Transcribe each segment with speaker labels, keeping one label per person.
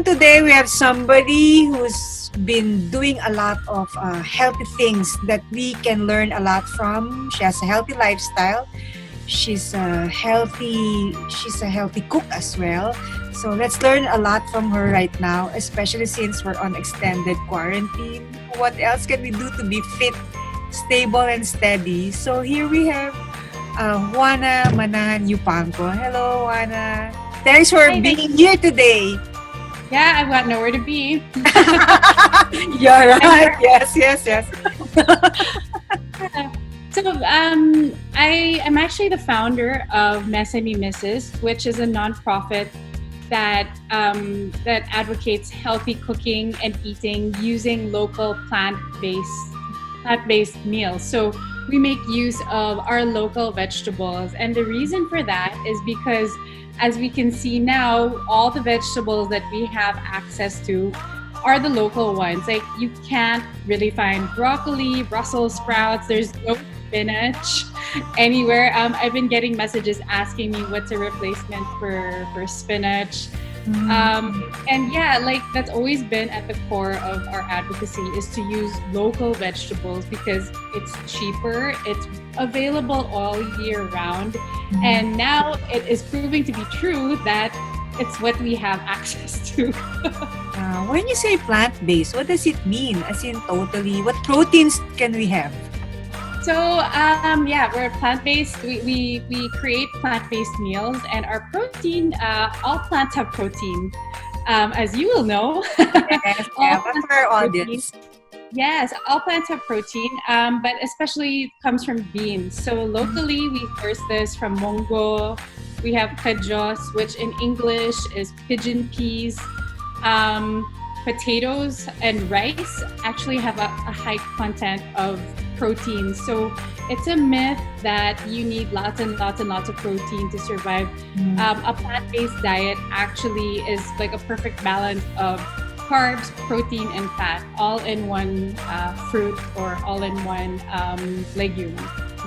Speaker 1: And today we have somebody who's been doing a lot of healthy things that we can learn a lot from. She has a healthy lifestyle. She's a healthy cook as well. So let's learn a lot from her right now, especially since we're on extended quarantine. What else can we do to be fit, stable, and steady? So here we have Juana Manahan-Yupangco. Hello, Juana. Thanks for
Speaker 2: Hi, thank
Speaker 1: being here today.
Speaker 2: Yeah, I've got nowhere to be.
Speaker 1: You're
Speaker 2: I'm
Speaker 1: right. Yes, yes, yes.
Speaker 2: So I am actually the founder of MezaMeMRS, which is a nonprofit that that advocates healthy cooking and eating using local plant-based meals. So we make use of our local vegetables, and the reason for that is because, as we can see now, all the vegetables that we have access to are the local ones. Like, you can't really find broccoli, Brussels sprouts. There's no spinach anywhere. I've been getting messages asking me what's a replacement for spinach. And yeah, like, that's always been at the core of our advocacy, is to use local vegetables because it's cheaper, it's available all year round, and now it is proving to be true that it's what we have access to.
Speaker 1: When you say plant-based, what does it mean? As in totally, what proteins can we have?
Speaker 2: So yeah, we're plant-based. We create plant-based meals, and our protein, all plants have protein, as you will know.
Speaker 1: Yes,
Speaker 2: All
Speaker 1: yeah, but
Speaker 2: plants
Speaker 1: for our
Speaker 2: have protein.
Speaker 1: audience.
Speaker 2: Yes, all plants have protein, but especially comes from beans. So locally, we source this from mongo. We have kajos, which in English is pigeon peas. Potatoes and rice actually have a high content of protein. So it's a myth that you need lots and lots and lots of protein to survive. A plant-based diet actually is like a perfect balance of carbs, protein, and fat, all in one fruit or all in one legume.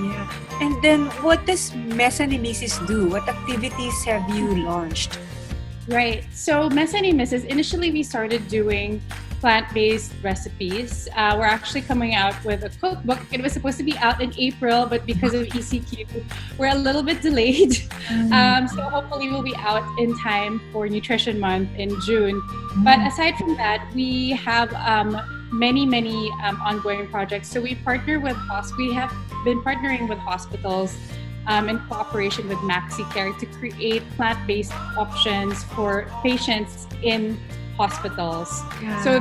Speaker 1: Yeah. And then what does Nemesis do? What activities have you launched?
Speaker 2: Right. So MezaMeMRS, initially we started doing plant-based recipes. We're actually coming out with a cookbook. It was supposed to be out in April, but because of ECQ, we're a little bit delayed. So hopefully we'll be out in time for Nutrition Month in June. But aside from that, we have many ongoing projects. So we have been partnering with hospitals in cooperation with MaxiCare to create plant-based options for patients in hospitals.
Speaker 1: Yeah.
Speaker 2: So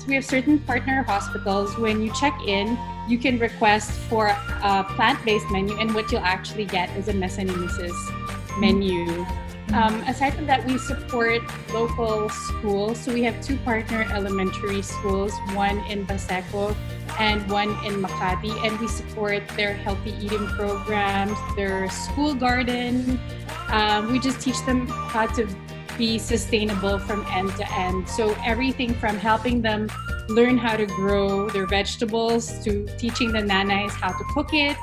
Speaker 2: we have certain partner hospitals. When you check in, you can request for a plant-based menu, and what you'll actually get is a MezaMeMRS menu. Aside from that, we support local schools. So we have two partner elementary schools, one in Baseco and one in Makati, and we support their healthy eating programs, their school garden. We just teach them how to be sustainable from end to end. So everything from helping them learn how to grow their vegetables to teaching the nanais how to cook it,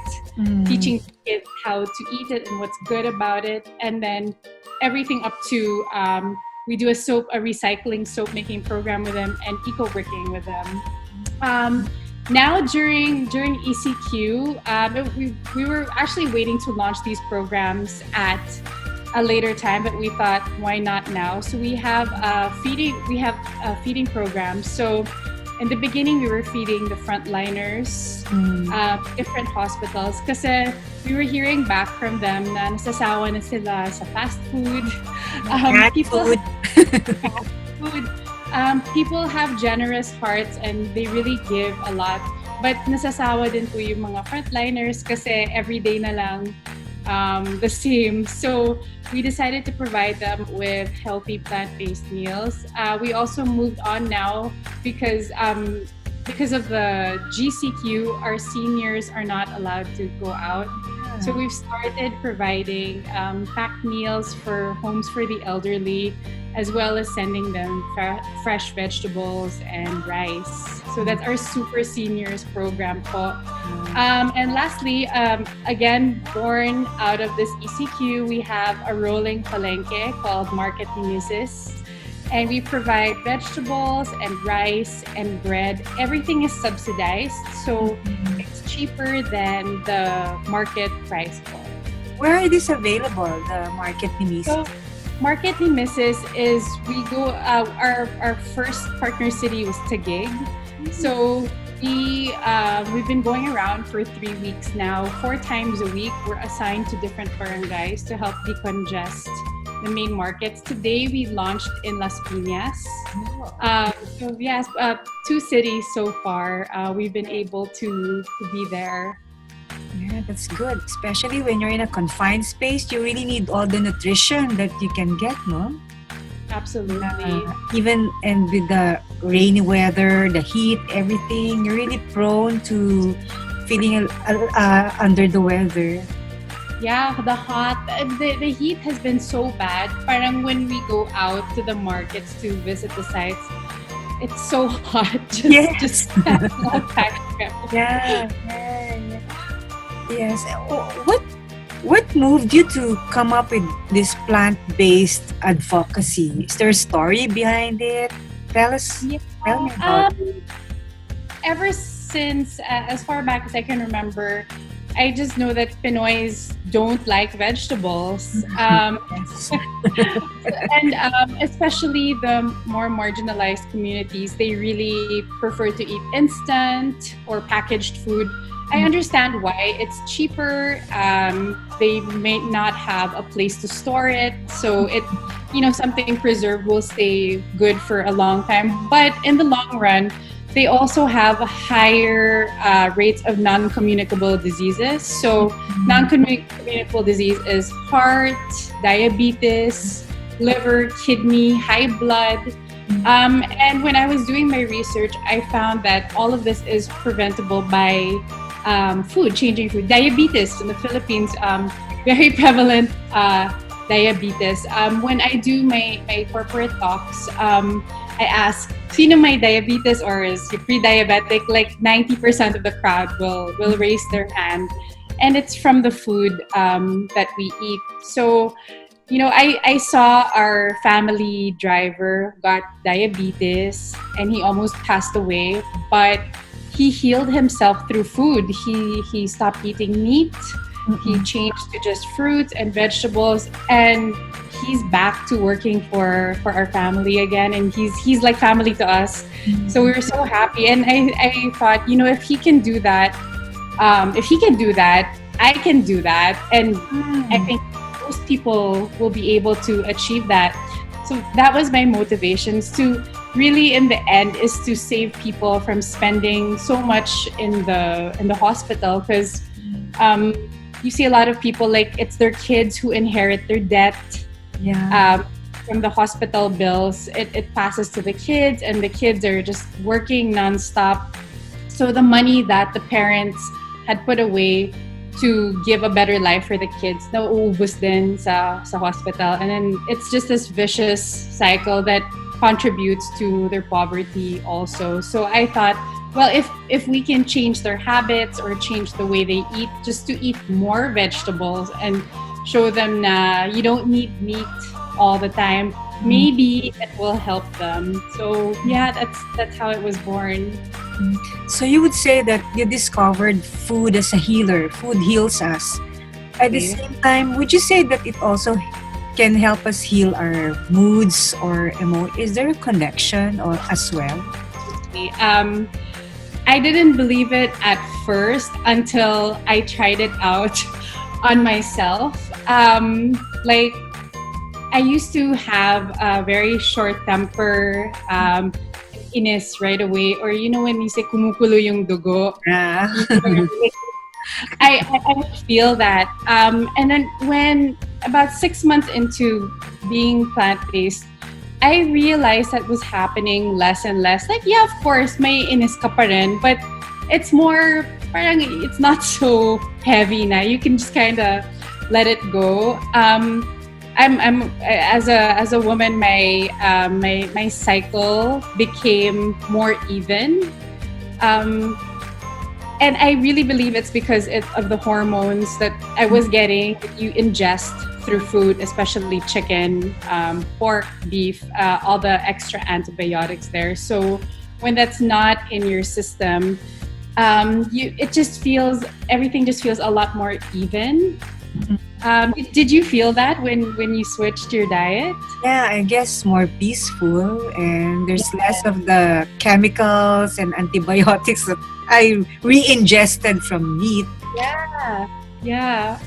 Speaker 2: teaching kids how to eat it and what's good about it, and then everything up to we do a recycling soap making program with them and eco bricking with them. Now during ECQ, we were actually waiting to launch these programs at a later time, but we thought, why not now? So we have feeding programs. So in the beginning, we were feeding the frontliners, different hospitals, kasi we were hearing back from them na nasasawa na sila sa fast food. People have generous hearts and they really give a lot. But nasasawa din po yung mga frontliners kasi everyday na lang the same. So we decided to provide them with healthy plant-based meals. We also moved on now because of the GCQ, our seniors are not allowed to go out. So we've started providing packed meals for homes for the elderly, as well as sending them fresh vegetables and rice. So that's our Super Seniors program po. And lastly, again, born out of this ECQ, we have a rolling palengke called Market Nemesis. and we provide vegetables and rice and bread. Everything is subsidized, so it's cheaper than the market price point.
Speaker 1: Where are these available? The market Nemesis.
Speaker 2: So, Market Nemesis is we go. Our first partner city was Taguig, so we've been going around for 3 weeks now. 4 times a week, we're assigned to different barangays to help decongest the main markets. Today we launched in Las Piñas. So yes, 2 cities so far. We've been able to be there.
Speaker 1: Yeah, that's good. Especially when you're in a confined space, you really need all the nutrition that you can get, no?
Speaker 2: Absolutely.
Speaker 1: Even and with the rainy weather, the heat, everything, you're really prone to feeling under the weather.
Speaker 2: Yeah, the heat has been so bad. Parang when we go out to the markets to visit the sites, it's so hot. Just
Speaker 1: Yeah. Yes. What moved you to come up with this plant-based advocacy? Is there a story behind it? Tell me about it.
Speaker 2: Ever since as far back as I can remember, I just know that Pinoys don't like vegetables.
Speaker 1: Yes.
Speaker 2: And especially the more marginalized communities, they really prefer to eat instant or packaged food. I understand why. It's cheaper. They may not have a place to store it, so something preserved will stay good for a long time. But in the long run, they also have higher rates of non-communicable diseases. So non-communicable disease is heart, diabetes, liver, kidney, high blood. And when I was doing my research, I found that all of this is preventable by changing food. Diabetes in the Philippines, very prevalent diabetes. When I do my corporate talks, I ask, sino may diabetes or is pre-diabetic? Like 90% of the crowd will raise their hand. And it's from the food that we eat. So, I saw our family driver got diabetes and he almost passed away, but he healed himself through food. He stopped eating meat. He changed to just fruits and vegetables, and he's back to working for our family again, and he's like family to us. So we were so happy, and I thought, if he can do that, I can do that, and I think most people will be able to achieve that. So that was my motivations to really, in the end, is to save people from spending so much in the hospital, because you see a lot of people, like, it's their kids who inherit their debt from the hospital bills. It passes to the kids, and the kids are just working nonstop. So the money that the parents had put away to give a better life for the kids, nauubos din sa hospital. And then it's just this vicious cycle that contributes to their poverty also. So I thought, well, if we can change their habits or change the way they eat, just to eat more vegetables and show them that you don't need meat all the time, maybe it will help them. So yeah, that's how it was born.
Speaker 1: So you would say that you discovered food as a healer. Food heals us. At the same time, would you say that it also can help us heal our moods or emotions? Is there a connection or as well?
Speaker 2: I didn't believe it at first until I tried it out on myself. Like, I used to have a very short temper, inis right away, or when you say kumukulo yung dugo, I would feel that. And then when about 6 months into being plant-based, I realized that was happening less and less. Like, yeah, of course, may inis ka pa rin, but it's more, parang it's not so heavy na. You can just kind of let it go. I'm as a woman, my cycle became more even. And I really believe it's because of the hormones that I was getting that you ingest through food, especially chicken, pork, beef, all the extra antibiotics there. So when that's not in your system, it just feels, everything just feels a lot more even. Did you feel that when you switched your diet?
Speaker 1: Yeah, I guess more peaceful, and there's less of the chemicals and antibiotics that I re-ingested from meat.
Speaker 2: Yeah, yeah.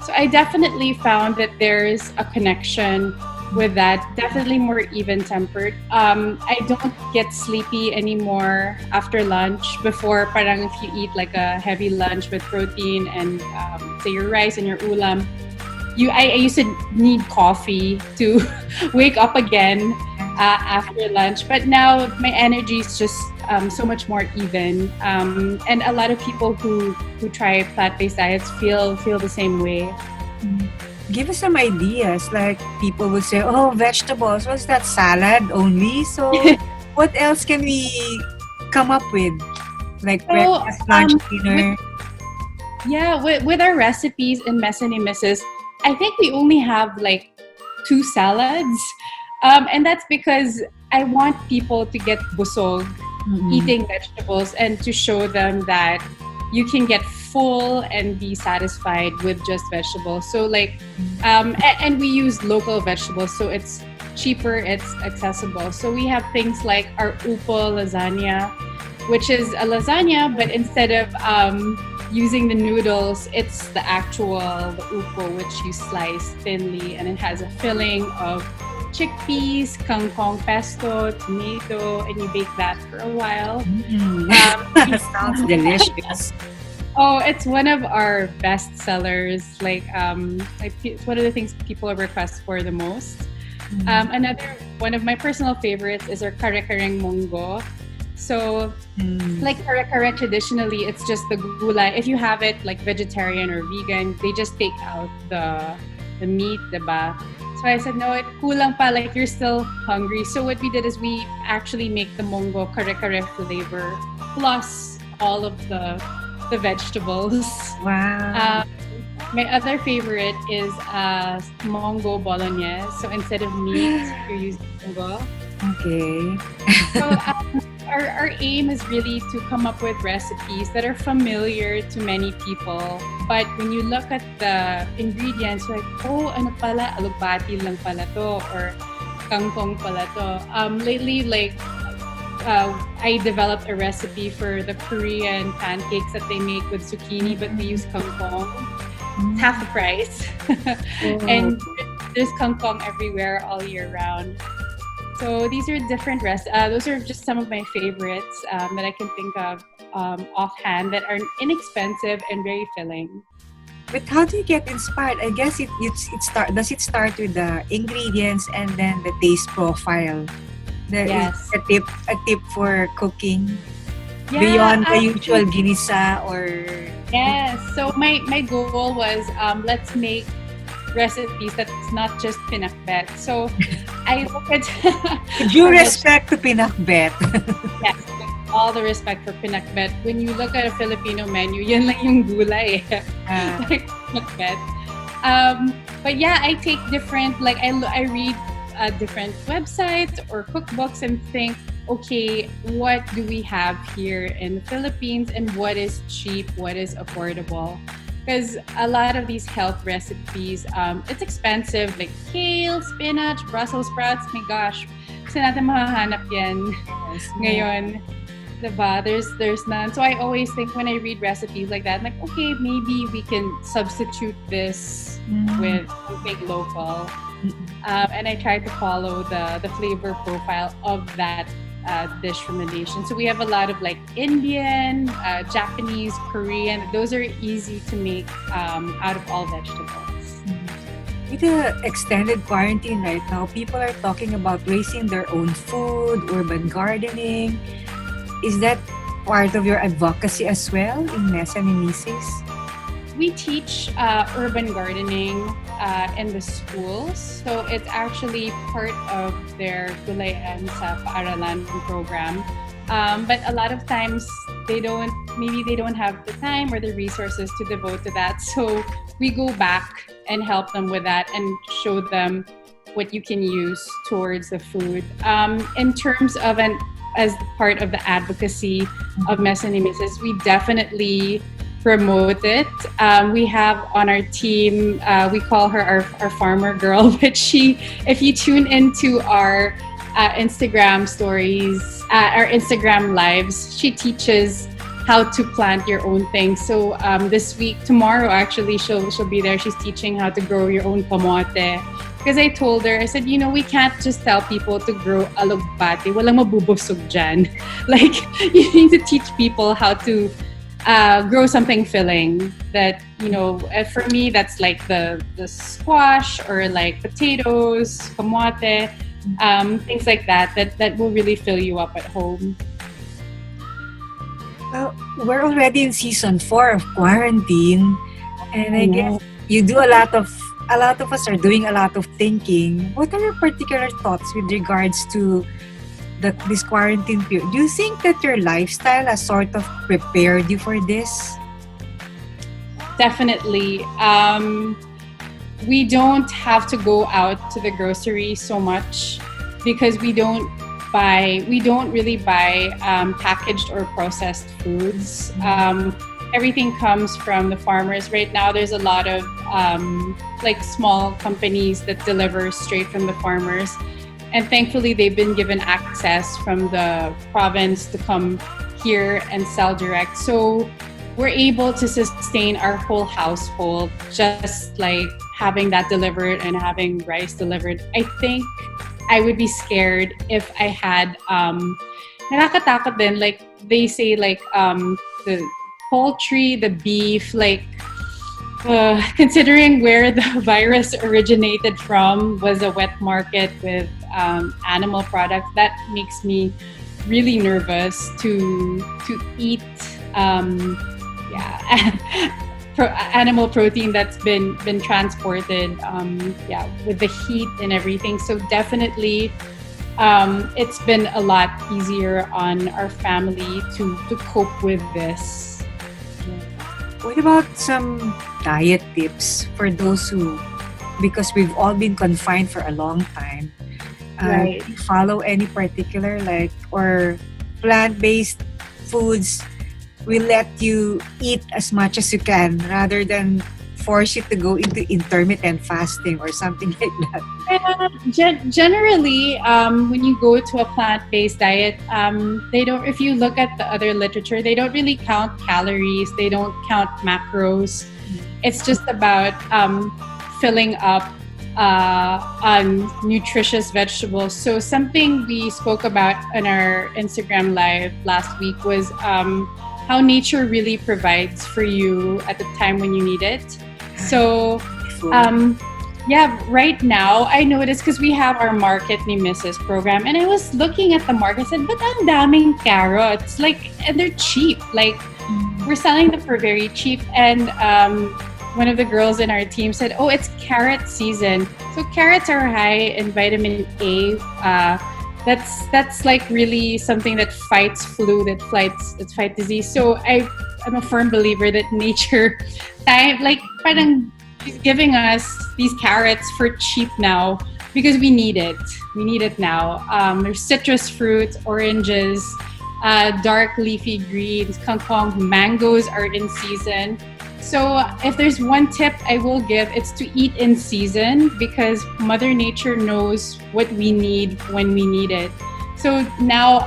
Speaker 2: So I definitely found that there's a connection with that. Definitely more even tempered. I don't get sleepy anymore after lunch. Before, parang if you eat like a heavy lunch with protein and say your rice and your ulam, I used to need coffee to wake up again after lunch. But now my energy is just so much more even. And a lot of people who try plant-based diets feel the same way.
Speaker 1: Give us some ideas. Like people would say, "Oh, vegetables. What's that, salad only?" So, what else can we come up with? Like breakfast, lunch, dinner.
Speaker 2: With our recipes in MezaMeMRS, I think we only have like 2 salads. And that's because I want people to get busog eating vegetables and to show them that you can get full and be satisfied with just vegetables. So like, and we use local vegetables, so it's cheaper, it's accessible. So we have things like our upo lasagna, which is a lasagna, but instead of using the noodles, it's the upo, which you slice thinly, and it has a filling of chickpeas, kangkong pesto, tomato, and you bake that for a while.
Speaker 1: That sounds delicious.
Speaker 2: Oh, it's one of our best sellers. Like it's one of the things people request for the most. Another one of my personal favorites is our kare-kareng munggo. So, like kare-kare, traditionally, it's just the gulay. If you have it like vegetarian or vegan, they just take out the meat, diba? So I said, no, kulang pa, like you're still hungry. So what we did is we actually make the munggo kare-kare flavor plus all of the vegetables.
Speaker 1: Wow.
Speaker 2: My other favorite is munggo bolognese. So instead of meat, you're using munggo.
Speaker 1: Okay.
Speaker 2: So our aim is really to come up with recipes that are familiar to many people. But when you look at the ingredients, you're like, oh, ano pala, alugbati lang pala to, or kangkong pala to. Lately, like, I developed a recipe for the Korean pancakes that they make with zucchini, but we use kangkong. It's half the price. And there's kangkong everywhere all year round. So these are different those are just some of my favorites that I can think of offhand that are inexpensive and very filling.
Speaker 1: But how do you get inspired? I guess does it start with the ingredients and then the taste profile?
Speaker 2: Yes.
Speaker 1: Is a tip for cooking
Speaker 2: Yeah,
Speaker 1: beyond the usual ginisa or.
Speaker 2: Yes. So my goal was let's make recipes that's not just pinakbet. So I look at
Speaker 1: Due respect to pinakbet.
Speaker 2: yes, with all the respect for pinakbet. When you look at a Filipino menu, yan lang yung gulay. Like pinakbet. But yeah, I take different, like I read different websites or cookbooks and think, okay, what do we have here in the Philippines and what is cheap, what is affordable? Because a lot of these health recipes, it's expensive, like kale, spinach, Brussels sprouts. My gosh, kasi natin mahahanap yan ngayon. Diba? There's none. So I always think when I read recipes like that, I'm like, okay, maybe we can substitute this with something local. And I try to follow the flavor profile of that dish from the nation. So we have a lot of like Indian, Japanese, Korean. Those are easy to make out of all vegetables.
Speaker 1: With the extended quarantine right now, people are talking about raising their own food, urban gardening. Is that part of your advocacy as well in MezaMeMRS?
Speaker 2: We teach urban gardening in the schools. So it's actually part of their Gulayan sa Paaralan program. But a lot of times maybe they don't have the time or the resources to devote to that. So we go back and help them with that and show them what you can use towards the food. In terms of as part of the advocacy of MezaMeMRS, we definitely promote it. We have on our team, we call her our farmer girl, but if you tune into our Instagram stories, our Instagram lives, she teaches how to plant your own thing. So tomorrow actually, she'll be there. She's teaching how to grow your own kamote. Because I told her, I said, we can't just tell people to grow alugbati. Walang mabubusog dyan. Like, you need to teach people how to grow something filling that, for me, that's like the squash or like potatoes, kamote, things like that will really fill you up at home.
Speaker 1: Well, we're already in season 4 of quarantine, and I guess you do a lot of us are doing a lot of thinking. What are your particular thoughts with regards to this quarantine period? Do you think that your lifestyle has sort of prepared you for this?
Speaker 2: Definitely. We don't have to go out to the grocery so much because we don't really buy packaged or processed foods. Everything comes from the farmers. Right now, there's a lot of like small companies that deliver straight from the farmers. And thankfully, they've been given access from the province to come here and sell direct. So we're able to sustain our whole household just like having that delivered and having rice delivered. I think I would be scared if I had nakakatakot din, like they say, like the poultry, the beef, like considering where the virus originated from was a wet market with animal products. That makes me really nervous to eat animal protein that's been transported with the heat and everything. So definitely it's been a lot easier on our family to cope with this.
Speaker 1: What about some diet tips for those who, because we've all been confined for a long time,
Speaker 2: Right.
Speaker 1: do you follow any particular or plant-based foods will let you eat as much as you can rather than force you to go into intermittent fasting or something like that?
Speaker 2: Generally, when you go to a plant-based diet, they don't. If you look at the other literature, they don't really count calories. They don't count macros. It's just about filling up on nutritious vegetables. So something we spoke about on our Instagram live last week was how nature really provides for you at the time when you need it. So right now I noticed because we have our Market Nemesis program, and I was looking at the market and said, but ang daming carrots, and they're cheap. Like, we're selling them for very cheap. And one of the girls in our team said, oh, it's carrot season. So carrots are high in vitamin A. That's like really something that fights flu, that fights disease. So I'm a firm believer that nature, parang she's giving us these carrots for cheap now because we need it. We need it now. There's citrus fruits, oranges, dark leafy greens, kangkong, mangoes are in season. So if there's one tip I will give, it's to eat in season because Mother Nature knows what we need when we need it. So now,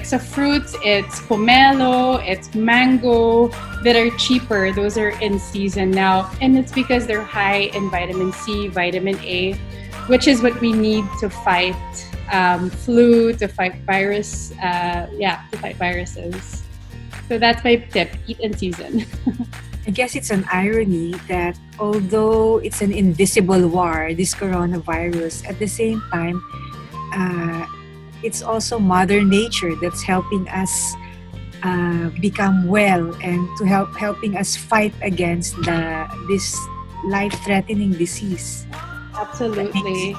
Speaker 2: so fruits, it's pomelo, it's mango that are cheaper. Those are in season now. And it's because they're high in vitamin C, vitamin A, which is what we need to fight flu, to fight virus, to fight viruses. So that's my tip, eat in season.
Speaker 1: I guess it's an irony that although it's an invisible war, this coronavirus, at the same time, it's also Mother Nature that's helping us become well and to helping us fight against this life-threatening disease.
Speaker 2: Absolutely.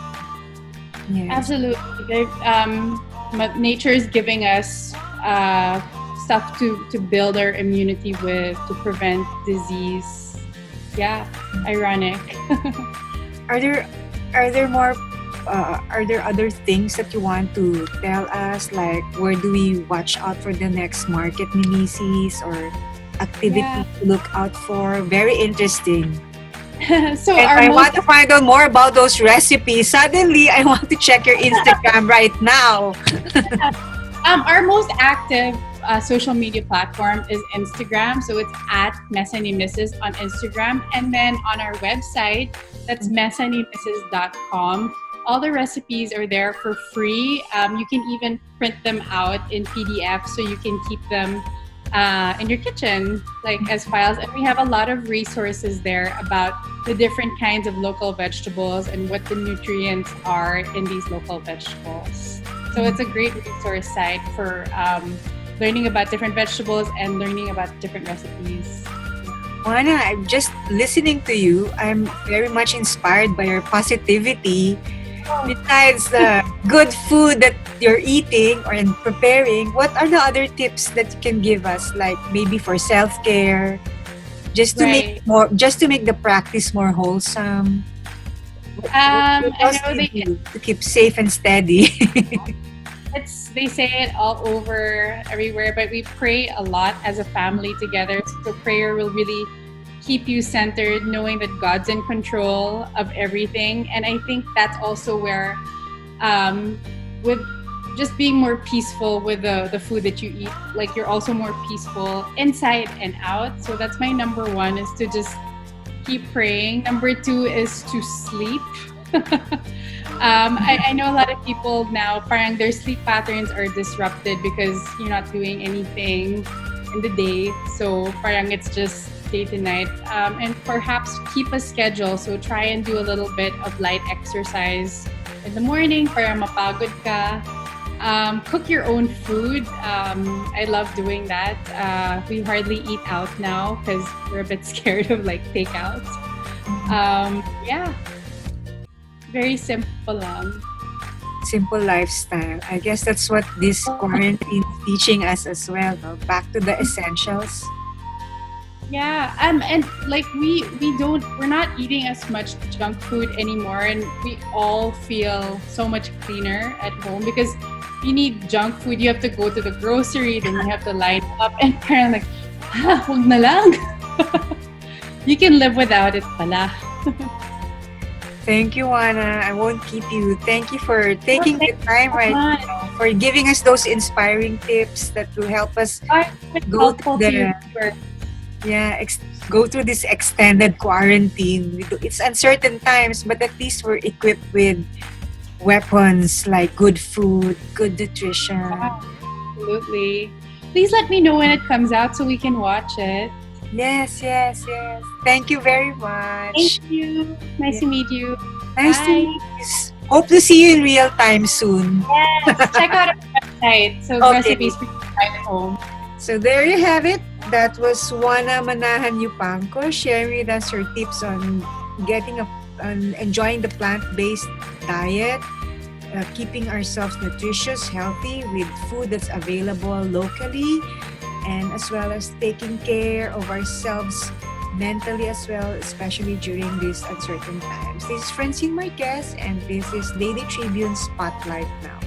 Speaker 1: Yes.
Speaker 2: Absolutely. Nature is giving us stuff to build our immunity with, to prevent disease. Yeah, ironic.
Speaker 1: Are there more are there other things that you want to tell us, like where do we watch out for the next market Nemesis, or activity
Speaker 2: Yeah.
Speaker 1: to look out for? Very interesting.
Speaker 2: So
Speaker 1: And
Speaker 2: our
Speaker 1: I
Speaker 2: most
Speaker 1: want to find out more about those recipes. Suddenly, I want to check your Instagram right now.
Speaker 2: Our most active social media platform is Instagram. So it's at MezaMeMRS on Instagram. And then on our website, that's MezaMeMRS.com. All the recipes are there for free. You can even print them out in PDF so you can keep them in your kitchen, like as files. And we have a lot of resources there about the different kinds of local vegetables and what the nutrients are in these local vegetables. So it's a great resource site for learning about different vegetables and learning about different recipes.
Speaker 1: Juana, I'm just listening to you. I'm very much inspired by your positivity. Besides the good food that you're eating or in preparing, what are the other tips that you can give us, like maybe for self-care, just to make the practice more wholesome? What
Speaker 2: I
Speaker 1: else
Speaker 2: know
Speaker 1: do you do to keep safe and steady?
Speaker 2: they say it all over everywhere, but we pray a lot as a family together. So prayer will really keep you centered, knowing that God's in control of everything. And I think that's also where, with just being more peaceful with the food that you eat, like you're also more peaceful inside and out. So that's my number one, is to just keep praying. Number two is to sleep. I know a lot of people now, parang their sleep patterns are disrupted because you're not doing anything in the day. So parang it's just day to night. And perhaps keep a schedule. So try and do a little bit of light exercise in the morning para mapagod ka. Cook your own food. I love doing that. We hardly eat out now because we're a bit scared of like takeout. Yeah, very simple lang.
Speaker 1: Simple lifestyle. I guess that's what this quarantine is teaching us as well. No? Back to the essentials.
Speaker 2: Yeah, and like we're not eating as much junk food anymore, and we all feel so much cleaner at home because you need junk food. You have to go to the grocery, then you have to line up, and parang like, wag na lang. You can live without it pala.
Speaker 1: Thank you, Juana. I won't keep you. Thank you for taking the time right now, for giving us those inspiring tips that will help us go through go through this extended quarantine. It's uncertain times, but at least we're equipped with weapons like good food, good nutrition.
Speaker 2: Absolutely. Please let me know when it comes out so we can watch it.
Speaker 1: Yes. Thank you very much.
Speaker 2: Thank you. Nice to meet you.
Speaker 1: Nice
Speaker 2: Bye.
Speaker 1: to meet you. Hope to see you in real time soon.
Speaker 2: Yes. Check out our website. So recipes for you at home.
Speaker 1: So there you have it. That was Juana Manahan-Yupangco sharing with us her tips on enjoying the plant-based diet, keeping ourselves nutritious, healthy with food that's available locally, and as well as taking care of ourselves mentally as well, especially during these uncertain times. This is Francine Marquez, and this is Daily Tribune Spotlight Now.